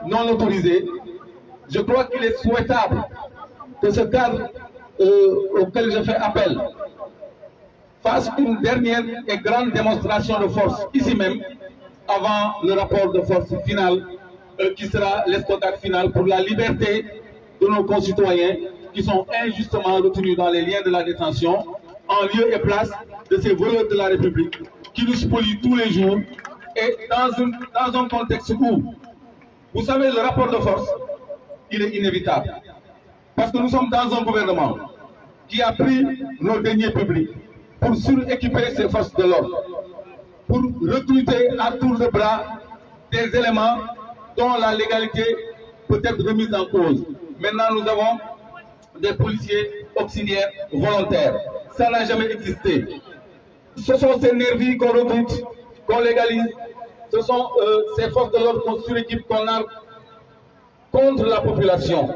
non autorisée, je crois qu'il est souhaitable que ce cadre auquel je fais appel fasse une dernière et grande démonstration de force ici même avant le rapport de force final qui sera l'escocade finale pour la liberté de nos concitoyens qui sont injustement retenus dans les liens de la détention en lieu et place de ces voleurs de la République qui nous spolient tous les jours et dans un contexte où, vous savez, le rapport de force, il est inévitable. Parce que nous sommes dans un gouvernement qui a pris nos deniers publics pour suréquiper ses forces de l'ordre, pour recruter à tour de bras des éléments dont la légalité peut être remise en cause. Maintenant, nous avons des policiers auxiliaires volontaires. Ça n'a jamais existé. Ce sont ces nervis qu'on recrute, qu'on légalise. Ce sont ces forces de l'ordre qu'on suréquipe, qu'on a contre la population.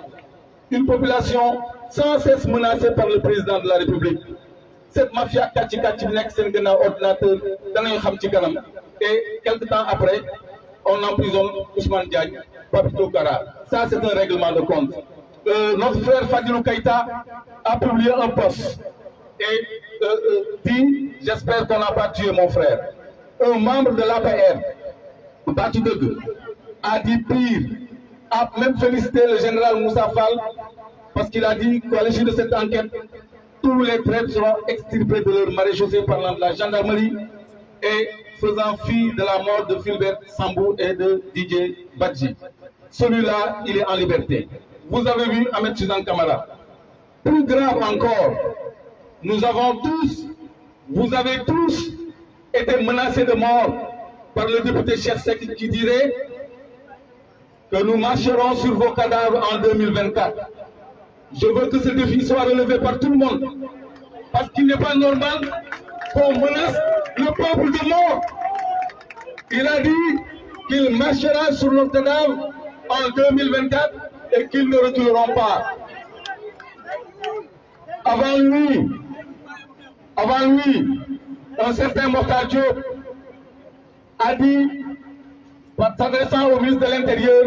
Une population sans cesse menacée par le président de la République. Cette mafia ordinateur, et quelque temps après, on emprisonne Ousmane Diagne, Papito Kara. Ça, c'est un règlement de compte. Notre frère Fadilou Keïta a publié un post et dit, j'espère qu'on n'a pas tué mon frère. Un membre de l'APR, Bati Degue, a dit pire, a même félicité le général Moussa Fall parce qu'il a dit qu'à l'issue de cette enquête, tous les traîtres seront extirpés de leur maréchaussée parlant de la gendarmerie et faisant fi de la mort de Philbert Sambou et de DJ Badji. Celui-là, il est en liberté. Vous avez vu Ahmed Suzanne Kamara. Plus grave encore, nous avons tous, vous avez tous été menacés de mort par le député Cheikh Seck qui dirait que nous marcherons sur vos cadavres en 2024. Je veux que ce défi soit relevé par tout le monde. Parce qu'il n'est pas normal qu'on menace le peuple de mort. Il a dit qu'il marchera sur nos cadavres en 2024 et qu'ils ne reculeront pas. Avant lui, un certain Mokhtar Diop a dit, s'adressant au ministre de l'Intérieur,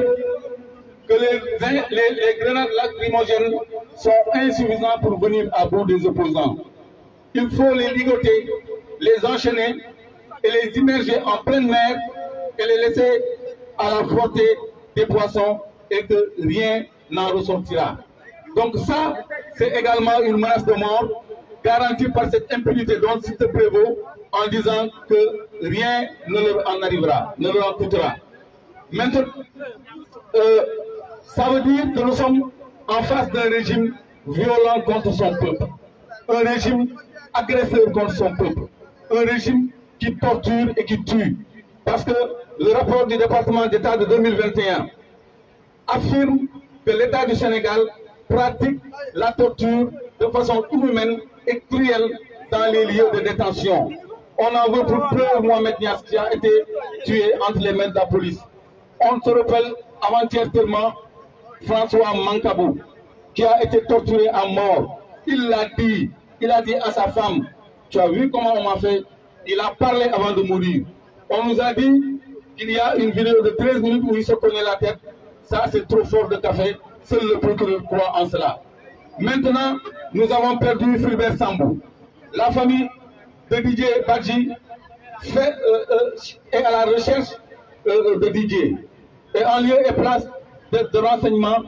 que les grenades lacrymogènes sont insuffisants pour venir à bout des opposants. Il faut les ligoter, les enchaîner et les immerger en pleine mer et les laisser à la portée des poissons et que rien n'en ressortira. Donc ça, c'est également une menace de mort garantie par cette impunité dont il se prévaut en disant que rien ne leur en arrivera, ne leur en coûtera. Maintenant, ça veut dire que nous sommes en face d'un régime violent contre son peuple, un régime agresseur contre son peuple, un régime qui torture et qui tue. Parce que le rapport du département d'État de 2021 affirme que l'État du Sénégal pratique la torture de façon inhumaine et cruelle dans les lieux de détention. On en veut pour preuve Mohamed Niass qui a été tué entre les mains de la police. On se rappelle avant-hier tellement François Mankabou qui a été torturé à mort. Il a dit à sa femme, tu as vu comment on m'a fait? Il a parlé avant de mourir. On nous a dit qu'il y a une vidéo de 13 minutes où il se cognait la tête. Ça, c'est trop fort de café. Seul le procureur croit en cela. Maintenant, nous avons perdu Philbert Sambou. La famille de DJ Badji est à la recherche de DJ. Et en lieu et place de renseignements,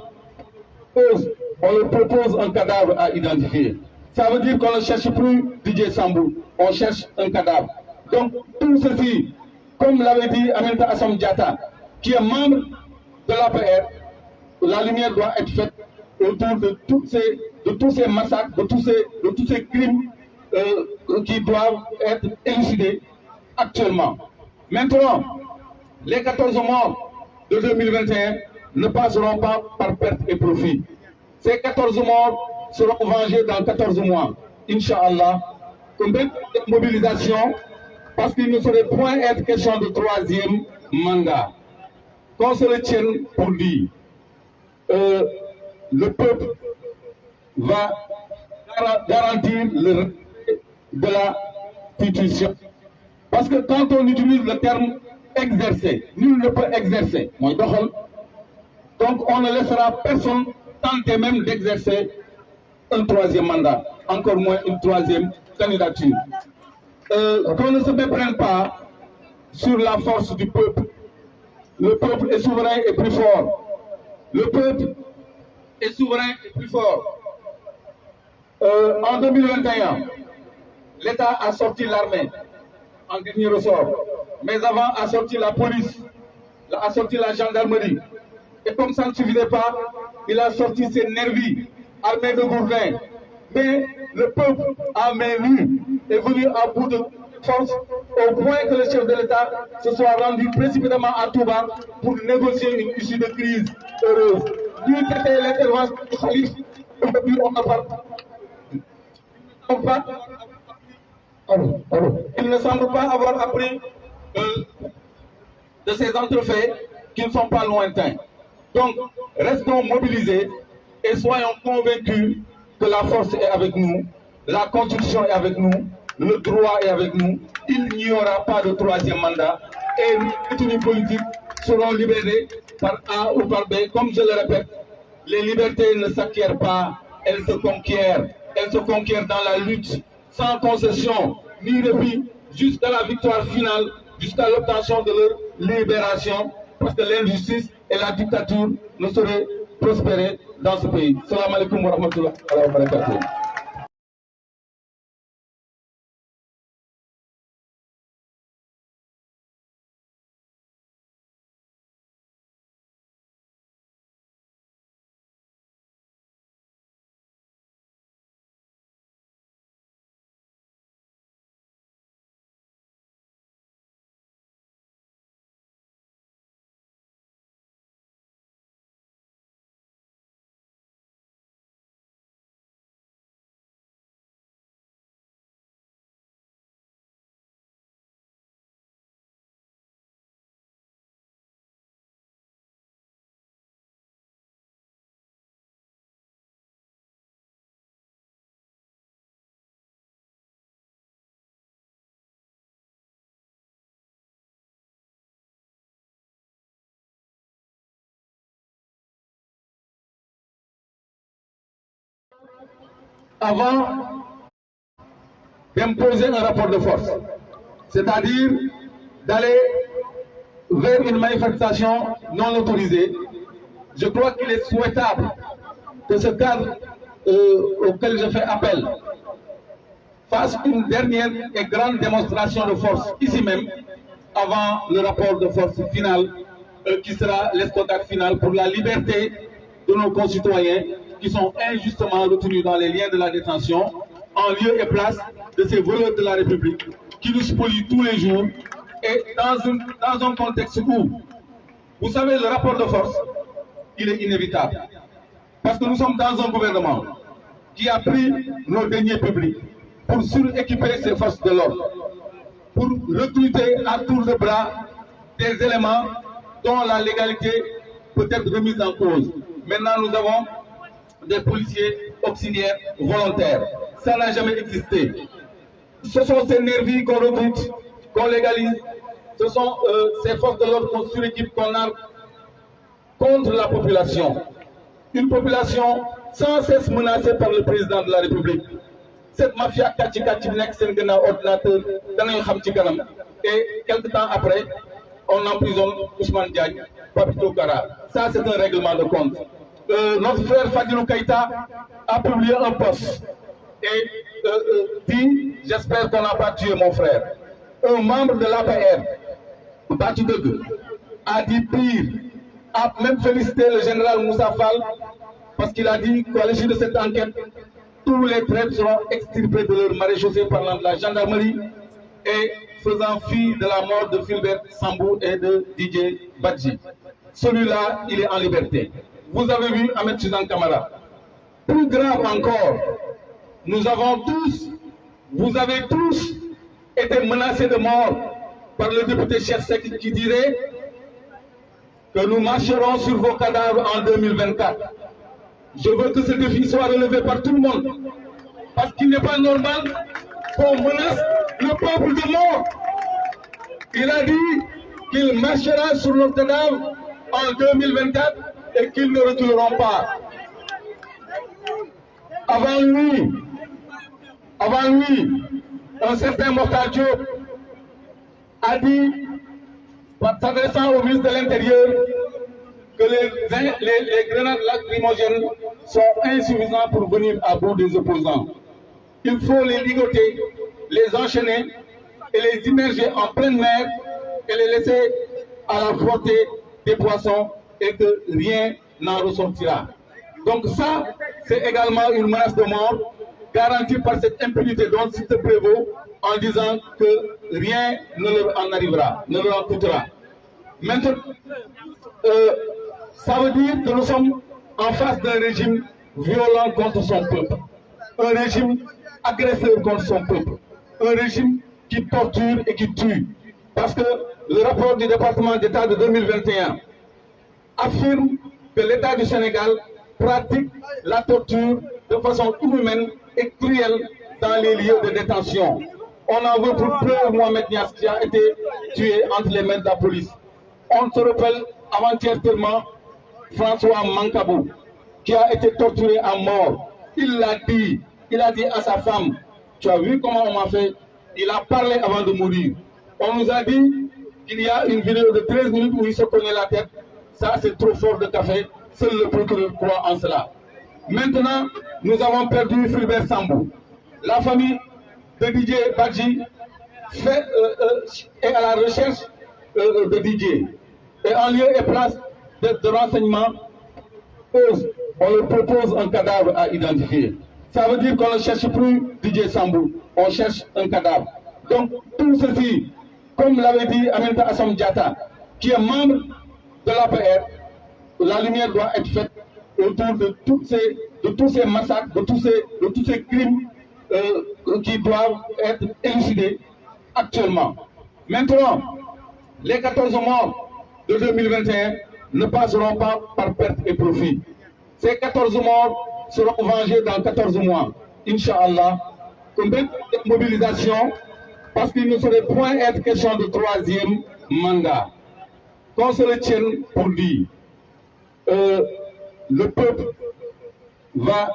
on leur propose un cadavre à identifier. Ça veut dire qu'on ne cherche plus DJ Sambou, on cherche un cadavre. Donc tout ceci, comme l'avait dit Aminata Assome Diatta, qui est membre de l'APR, la lumière doit être faite autour de tous ces massacres, de tous ces crimes qui doivent être élucidés actuellement. Maintenant, les 14 morts de 2021 ne passeront pas par perte et profit. Ces 14 morts seront vengés dans 14 mois. Inch'Allah, une mobilisation, parce qu'il ne saurait point être question de troisième mandat. Qu'on se retienne pour dire, le peuple va garantir le respect de la Constitution. Parce que quand on utilise le terme exercer, nul ne peut exercer. Donc on ne laissera personne tenter même d'exercer un troisième mandat, encore moins une troisième candidature. Qu'on ne se méprenne pas sur la force du peuple. Le peuple est souverain et plus fort. Le peuple est souverain et plus fort. En 2021, l'État a sorti l'armée en dernier ressort, mais avant a sorti la police, a sorti la gendarmerie. Et comme ça ne suffisait pas, il a sorti ses nervis, armés de gourdins. Mais le peuple à main nue est venu à bout de force au point que le chef de l'État se soit rendu précipitamment à Touba pour négocier une issue de crise heureuse. Lui était l'intervention du Khalif, aujourd'hui on n'a pas. Il ne semble pas avoir appris de ces entrefaits qui ne sont pas lointains. Donc, restons mobilisés et soyons convaincus que la force est avec nous, la Constitution est avec nous, le droit est avec nous. Il n'y aura pas de troisième mandat et les détenus politiques seront libérés par A ou par B. Comme je le répète, les libertés ne s'acquièrent pas, elles se conquièrent. Elles se conquièrent dans la lutte, sans concession ni répit, jusqu'à la victoire finale, jusqu'à l'obtention de leur libération, parce que l'injustice et la dictature ne sauraient prospérer dans ce pays. Salam alaikum wa rahmatullahi wa barakatuh. Avant d'imposer un rapport de force, c'est-à-dire d'aller vers une manifestation non autorisée, je crois qu'il est souhaitable que ce cadre auquel je fais appel fasse une dernière et grande démonstration de force ici même, avant le rapport de force final qui sera l'escouade finale pour la liberté de nos concitoyens qui sont injustement retenus dans les liens de la détention, en lieu et place de ces voleurs de la République qui nous spolient tous les jours et dans un contexte où, vous savez, le rapport de force, il est inévitable. Parce que nous sommes dans un gouvernement qui a pris nos deniers publics pour suréquiper ses forces de l'ordre, pour recruter à tour de bras des éléments dont la légalité peut être remise en cause. Maintenant, nous avons des policiers auxiliaires volontaires. Ça n'a jamais existé. Ce sont ces nervis qu'on recrute, qu'on légalise. Ce sont ces forces de l'ordre qu'on suréquipe, qu'on a contre la population. Une population sans cesse menacée par le président de la République. Cette mafia ordinateur, et quelque temps après, on emprisonne Ousmane Diagne, Papito Kara. Ça, c'est un règlement de compte. Notre frère Fadilou Keïta a publié un post et dit, j'espère qu'on n'a pas tué mon frère. Un membre de l'APR, Bati Degue, a dit pire, a même félicité le général Moussa Fall parce qu'il a dit qu'à l'issue de cette enquête, tous les traîtres seront extirpés de leur maréchaussée parlant de la gendarmerie et faisant fi de la mort de Philbert Sambou et de Didier Badji. Celui-là, il est en liberté. Vous avez vu Ahmed Suzanne Kamara. Plus grave encore, nous avons tous, vous avez tous été menacés de mort par le député Cheikh Seck qui dirait que nous marcherons sur vos cadavres en 2024. Je veux que ce défi soit relevé par tout le monde. Parce qu'il n'est pas normal qu'on menace le peuple de mort. Il a dit qu'il marchera sur nos cadavres en 2024 et qu'ils ne reculeront pas. Avant lui, un certain Mokhtar Diop a dit, s'adressant au ministre de l'Intérieur, que les grenades lacrymogènes sont insuffisants pour venir à bout des opposants. Il faut les ligoter, les enchaîner et les immerger en pleine mer et les laisser à la flottée des poissons et que rien n'en ressortira. Donc ça, c'est également une menace de mort garantie par cette impunité dont il se prévaut en disant que rien ne leur en arrivera, ne leur en coûtera. Maintenant, ça veut dire que nous sommes en face d'un régime violent contre son peuple, un régime agresseur contre son peuple, un régime qui torture et qui tue. Parce que le rapport du département d'État de 2021 affirme que l'État du Sénégal pratique la torture de façon inhumaine et cruelle dans les lieux de détention. On en veut pour preuve Mohamed Niass qui a été tué entre les mains de la police. On se rappelle avant-hier seulement François Mancabou qui a été torturé à mort. Il a dit à sa femme, tu as vu comment on m'a fait? Il a parlé avant de mourir. On nous a dit qu'il y a une vidéo de 13 minutes où il se cognait la tête. Ça, c'est trop fort de café. Seul le procureur croit en cela. Maintenant, nous avons perdu Fulbert Sambou. La famille de Didier Badji est à la recherche de Didier. Et en lieu et place de renseignement, on leur propose un cadavre à identifier. Ça veut dire qu'on ne cherche plus Didier Sambou, on cherche un cadavre. Donc tout ceci, comme l'avait dit Aminata Assome Diatta, qui est membre de l'APR, la lumière doit être faite autour de tous ces massacres, de tous ces crimes qui doivent être élucidés actuellement. Maintenant, les 14 morts de 2021 ne passeront pas par perte et profit. Ces 14 morts seront vengés dans 14 mois, Inch'Allah, comme une mobilisation, parce qu'il ne serait point être question de troisième mandat. Qu'on se le tienne pour dire, le peuple va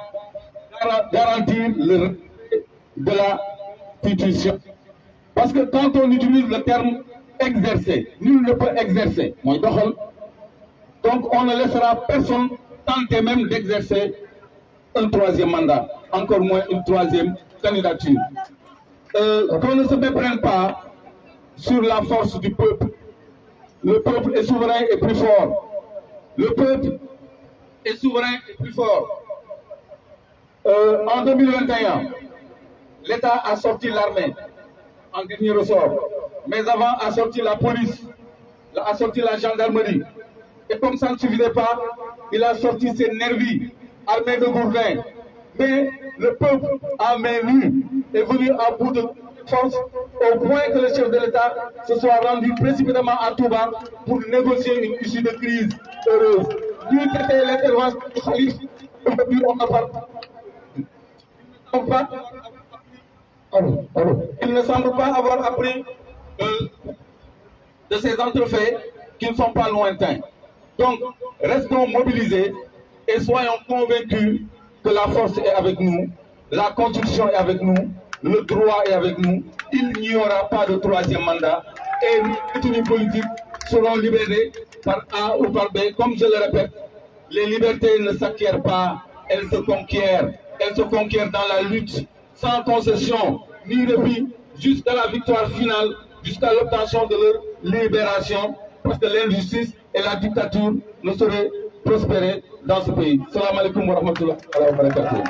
garantir le respect de la Constitution. Parce que quand on utilise le terme exercer, nul ne peut exercer. Donc on ne laissera personne tenter même d'exercer un troisième mandat, encore moins une troisième candidature. Qu'on ne se méprenne pas sur la force du peuple. Le peuple est souverain et plus fort. Le peuple est souverain et plus fort. En 2021, l'État a sorti l'armée en dernier ressort, mais avant a sorti la police, a sorti la gendarmerie. Et comme ça ne suffisait pas, il a sorti ses nervis, armés de gourdins. Mais le peuple à main nue est venu à bout de force au point que le chef de l'État se soit rendu précipitamment à Touba pour négocier une issue de crise heureuse. Lui qui était l'intervention du Khalif, aujourd'hui on n'a pas. Il ne semble pas avoir appris de ces entrefaits qui ne sont pas lointains. Donc, restons mobilisés et soyons convaincus que la force est avec nous, la Constitution est avec nous, le droit est avec nous. Il n'y aura pas de troisième mandat et les détenus politiques seront libérés par A ou par B. Comme je le répète, les libertés ne s'acquièrent pas, elles se conquièrent. Elles se conquièrent dans la lutte, sans concession ni répit, jusqu'à la victoire finale, jusqu'à l'obtention de leur libération, parce que l'injustice et la dictature ne sauraient prospérer dans ce pays. Salam alaikum wa rahmatullahi wa barakatuh.